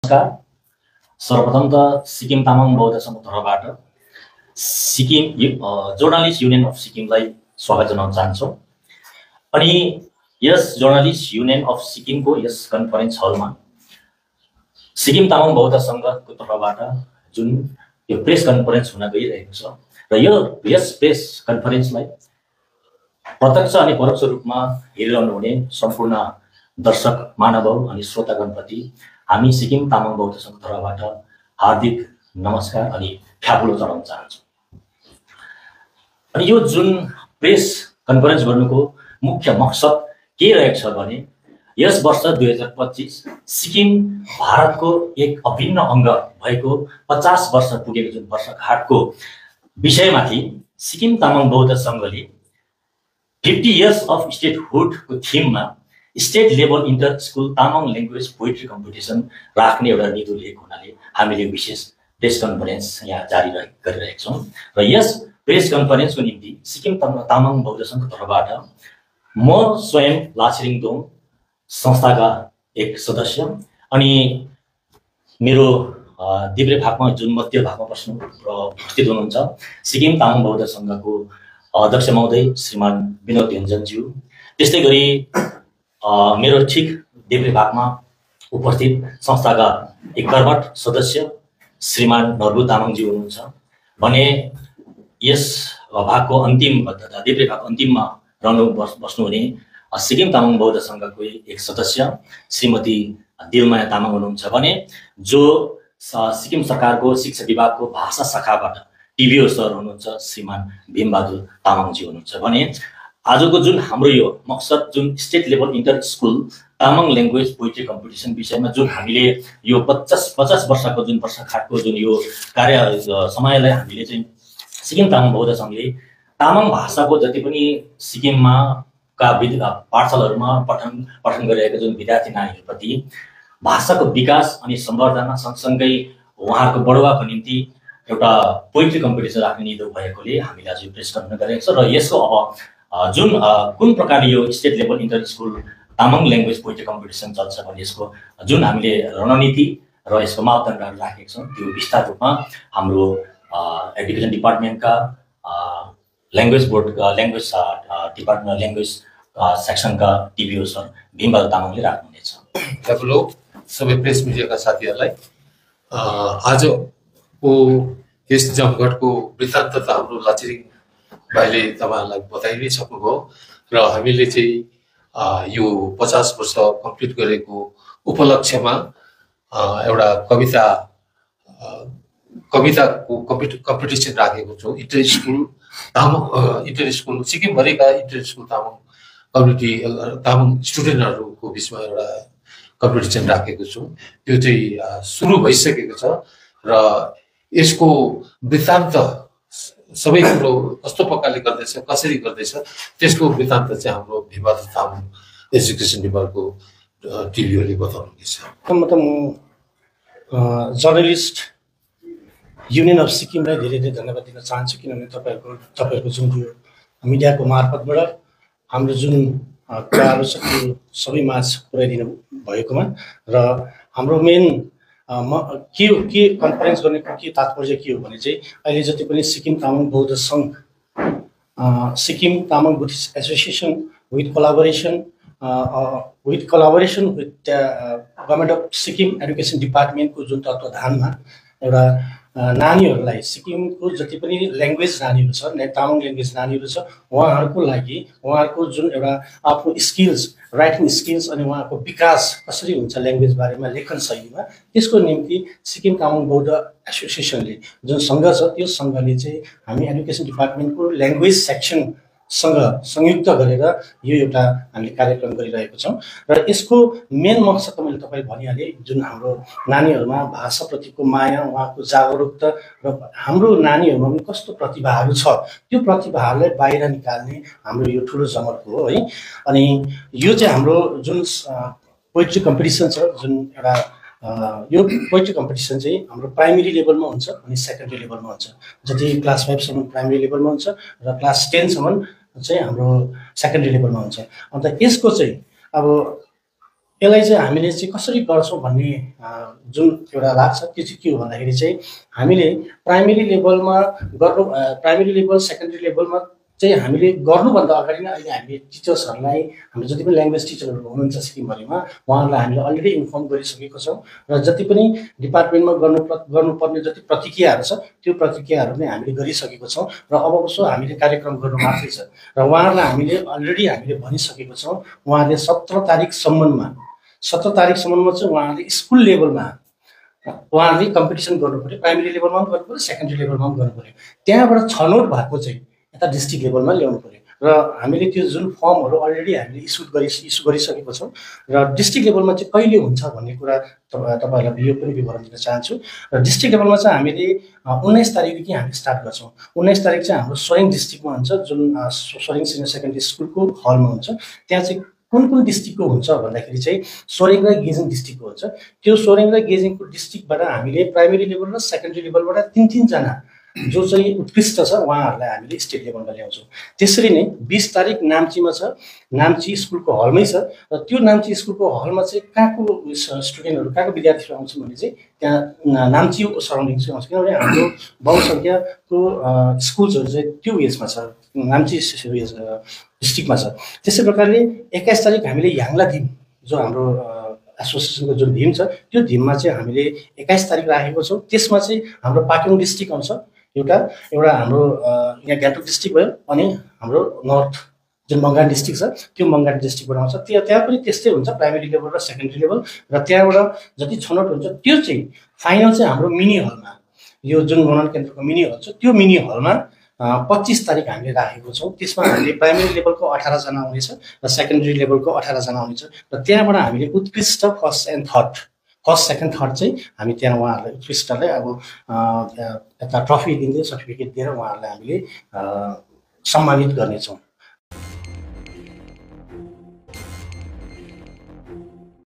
नमस्कार। सर्वप्रथम त सिक्किम तामाङ बौद्ध संघको तर्फबाट सिक्किम जर्नलिस्ट युनियन अफ सिक्किमलाई स्वागत जनाउन चाहन्छु। अनि यस जर्नलिस्ट युनियन अफ सिक्किमको यस कन्फरेन्स हलमा सिक्किम तामाङ बौद्ध संघको तर्फबाट जुन यो प्रेस कन्फरेन्स हुन गइरहेको छ र यस प्रेस कन्फरेन्सलाई प्रत्यक्ष अनि परोक्ष रूपमा हेरिरहनु हुने सम्पूर्ण दर्शक महानुभाव अनि श्रोतागणप्रति हामी सिक्किम तामाङ बौद्ध संघको तर्फबाट हार्दिक नमस्कार अनि ख्यापुलो चढाउन चाहन्छु। अनि यो जुन प्रेस कन्फरेन्स गर्नुको मुख्य मकसद के रहेको छ भने यस वर्ष 2025 सिक्किम भारतको एक अभिन्न अंग भएको 50 वर्ष पुगेको जुन वर्षगाँठको विषयमाथि सिक्किम तामाङ बौद्ध संघले 50 इयर्स अफ स्टेटहुडको थीममा state level inter school Tamang language poetry competition राख्ने एउटा निधो लिएको हुनाले हामीले विशेष प्रेस कन्फरेन्स यहाँ जारी गरिरहेका छौँ। र यस प्रेस कन्फरेन्सको निम्ति सिक्किम तामाङ बौद्ध संघको तर्फबाट म स्वयं लाछिरिङदोङ संस्थाका एक सदस्य अनि मेरो देब्रे भागमा जुन मध्य भागमा बस्नु र उपस्थित हुनुहुन्छ सिक्किम तामाङ बौद्ध संघको अध्यक्ष महोदय श्रीमान विनोद योन्जनज्यू, त्यस्तै गरी मेरो ठीक देब्रे भागमा उपस्थित संस्थाका एक कर्मठ सदस्य श्रीमान नरबु तामाङज्यू हुनुहुन्छ भने यस भागको अन्तिम देब्रे भाग अन्तिममा बस्नुहुने सिक्किम तामाङ बौद्ध संघको एक सदस्य श्रीमती दिलमाया तामाङ हुनुहुन्छ भने जो सिक्किम सरकारको शिक्षा विभागको भाषा शाखाबाट टिबिओ सर हुनुहुन्छ श्रीमान भीमबहादुर तामाङजी हुनुहुन्छ भने आजको जुन हाम्रो यो मकसद जुन state level inter school Tamang language poetry competition विषयमा जुन हामीले यो 50 वर्षको जुन वर्षगाँठको जुन यो कार्य समयलाई हामीले चाहिँ सिक्किम तामाङ बौद्ध संघले तामाङ भाषाको जति पनि सिक्किममा का पाठशालाहरूमा पठन गरिरहेका जुन विद्यार्थी नानीहरूप्रति भाषाको विकास अनि सम्वर्धनमा सँगसँगै उहाँहरूको बढुवाको निम्ति एउटा पोइट्री कम्पिटिसन राख्ने निधो भएकोले हामीले आज यो प्रेस कन्फरेन्स गरेको छ। र यसको अब जुन कुन प्रकारले यो state level inter school Tamang language poetry competition चल्छ भन्ने यसको जुन हामीले रणनीति र यसको मापदण्डहरू राखेका छौँ त्यो विस्तार रूपमा हाम्रो एजुकेसन डिपार्टमेन्टका ल्याङ्ग्वेज बोर्डका ल्याङ्ग्वेज डिपार्टमेन्ट ल्याङ्ग्वेज सेक्सनका टिबिओ सर भीमबहादुर तामाङले राख्नुहुनेछ। हेलो सबै प्रेस मिडियाका साथीहरूलाई, आजको यस जमघटको वृत्तान्त त हाम्रो लाछिरिङ भाइले तपाईँहरूलाई बताइ नै सक्नुभयो र हामीले चाहिँ यो 50 वर्ष कम्प्लिट गरेको उपलक्ष्यमा एउटा कविताको कम्पिटिसन राखेको छौँ। Inter school Tamang inter school सिक्किमभरिका inter school Tamang community Tamang स्टुडेन्टहरूको बिचमा एउटा कम्पिटिसन राखेको छौँ। त्यो चाहिँ सुरु भइसकेको छ र यसको वृत्तान्त सबै कुरो कस्तो प्रकारले गर्दैछ कसरी गर्दैछ त्यसको वृत्तान्त चाहिँ हाम्रो भीमबहादुर तामाङ एजुकेसन डिपार्टमेन्टको टिभीले बताउनुहुनेछ। म जर्नलिस्ट युनियन अफ सिक्किमलाई धेरै धेरै धन्यवाद दिन चाहन्छु किनभने तपाईँहरूको जुन यो मिडियाको मार्फतबाट हाम्रो जुन कुराहरू छ त्यो सबै माझ पुर्याइदिनु भएकोमा र हाम्रो मेन के कन्फरेन्स गर्नेको के तात्पर्य के हो भने चाहिँ अहिले जति पनि Sikkim Tamang Bauddha Sangh Sikkim Tamang Buddhist association with collaboration with government of Sikkim education डिपार्टमेन्टको जुन तत्त्वाधानमा एउटा नानीहरूलाई सिक्किमको जति पनि ल्याङ्ग्वेज नानीहरू छ तामाङ ल्याङ्ग्वेज नानीहरू छ उहाँहरूको लागि उहाँहरूको जुन एउटा आफ्नो स्किल्स राइटिङ स्किल्स अनि उहाँको विकास कसरी हुन्छ ल्याङ्ग्वेज बारेमा लेखन शैलीमा त्यसको निम्ति सिक्किम तामाङ बौद्ध एसोसिएसनले जुन सङ्घ छ त्यो सङ्घले चाहिँ हामी एजुकेसन डिपार्टमेन्टको ल्याङ्ग्वेज सेक्सनसँग संयुक्त गरेर यो एउटा हामीले कार्यक्रम गरिरहेको छौँ र यसको मेन मकसद त मैले तपाईँले भनिहालेँ जुन हाम्रो नानीहरूमा भाषाप्रतिको माया उहाँको जागरुकता र हाम्रो नानीहरूमा पनि कस्तो प्रतिभाहरू छ त्यो प्रतिभाहरूलाई बाहिर निकाल्ने हाम्रो यो ठुलो जमर्को हो है। अनि यो चाहिँ हाम्रो जुन पोइट्री कम्पिटिसन छ जुन एउटा यो पोइट्री कम्पिटिसन चाहिँ हाम्रो प्राइमेरी लेभलमा हुन्छ अनि सेकेन्डरी लेभलमा हुन्छ। जति क्लास 5 सम्म प्राइमेरी लेभलमा हुन्छ र क्लास 10 सम्म चाहिँ हाम्रो सेकेन्डरी लेभलमा हुन्छ। अन्त यसको चाहिँ अब यसलाई चाहिँ हामीले चाहिँ कसरी गर्छौँ भन्ने जुन एउटा लाग्छ त्यो चाहिँ के हो भन्दाखेरि चाहिँ हामीले प्राइमेरी लेभलमा गर्नु प्राइमेरी लेभल सेकेन्डरी लेभलमा चाहिँ हामीले गर्नुभन्दा अगाडि नै अहिले हामीले टिचर्सहरूलाई हाम्रो जति पनि ल्याङ्ग्वेज टिचरहरू हुनुहुन्छ सिक्किमभरिमा उहाँहरूलाई हामीले अलरेडी इन्फर्म गरिसकेको छौँ र जति पनि डिपार्टमेन्टमा गर्नुपर्ने जति प्रतिक्रियाहरू छ त्यो प्रतिक्रियाहरू नै हामीले गरिसकेको छौँ र अब उसो हामीले कार्यक्रम गर्नु बाँकी छ र उहाँहरूलाई हामीले अलरेडी हामीले भनिसकेको छौँ उहाँहरूले 17 तारिकसम्ममा चाहिँ उहाँहरूले स्कुल लेभलमा उहाँहरूले कम्पिटिसन गर्नु पऱ्यो प्राइमेरी लेभलमा पनि गर्नु पऱ्यो सेकेन्डरी लेभलमा पनि गर्नु पऱ्यो त्यहाँबाट छनौट भएको चाहिँ यता डिस्ट्रिक्ट लेभलमा ल्याउनु पऱ्यो र हामीले त्यो जुन फर्महरू अलरेडी हामीले इस्यु गरिसकेको छौँ र डिस्ट्रिक्ट लेभलमा चाहिँ कहिले हुन्छ भन्ने कुरा तपाईँहरूलाई यो पनि विवरण दिन चाहन्छु र डिस्ट्रिक्ट लेभलमा चाहिँ हामीले 19 तारिकदेखि हामी स्टार्ट गर्छौँ 19 तारिक चाहिँ हाम्रो सोरेङ डिस्ट्रिक्टमा हुन्छ जुन सोरेङ सिनियर सेकेन्डरी स्कुलको हलमा हुन्छ त्यहाँ चाहिँ कुन डिस्ट्रिक्टको हुन्छ भन्दाखेरि चाहिँ सोरेङ र गेजिङ डिस्ट्रिक्टको हुन्छ त्यो सोरेङ र गेजिङको डिस्ट्रिक्टबाट हामीले प्राइमेरी लेभल र सेकेन्डरी लेभलबाट 3 जना जो चाहिँ उत्कृष्ट छ उहाँहरूलाई हामीले स्टेट लेभलमा ल्याउँछौँ त्यसरी नै 20 तारिक नाम्चीमा छ नाम्ची स्कुलको हलमै छ र त्यो नाम्ची स्कुलको हलमा चाहिँ कहाँको स्टुडेन्टहरू कहाँको विद्यार्थीहरू आउँछन् भने चाहिँ त्यहाँ नाम्ची सराउन्डिङ चाहिँ आउँछ किनभने हाम्रो बहुसङ्ख्याको स्कुल्सहरू चाहिँ त्यो उयसमा छ नाम्ची डिस्ट्रिक्टमा छ त्यसै प्रकारले 21 तारिक हामीले याङ्ला धिम जो हाम्रो एसोसिएसनको जुन धिम छ त्यो धिममा चाहिँ हामीले 21 तारिक राखेको छौँ त्यसमा चाहिँ हाम्रो पाक्योङ डिस्ट्रिक्ट आउँछ एउटा हाम्रो यहाँ गान्तोक डिस्ट्रिक्ट भयो अनि हाम्रो नर्थ जुन मङ्गान डिस्ट्रिक्ट छ त्यो मङ्गान डिस्ट्रिक्टबाट आउँछ त्यहाँ पनि त्यस्तै हुन्छ प्राइमेरी लेभल र सेकेन्डरी लेभल र त्यहाँबाट जति छनौट हुन्छ त्यो चाहिँ फाइनल चाहिँ हाम्रो मिनी हलमा यो जुन मनन केन्द्रको मिनी हल छ त्यो मिनी हलमा 25 तारिक हामीले राखेको छौँ त्यसमा हामीले प्राइमेरी लेभलको 18 जना आउनेछ र सेकेन्डरी लेभलको 18 जना आउनेछ र त्यहाँबाट हामीले उत्कृष्ट फर्स्ट सेकेन्ड थर्ड चाहिँ हामी त्यहाँ उहाँहरूलाई उत्कृष्टलाई अब यता ट्रफी दिँदै सर्टिफिकेट दिएर उहाँहरूलाई हामीले सम्मानित गर्नेछौँ।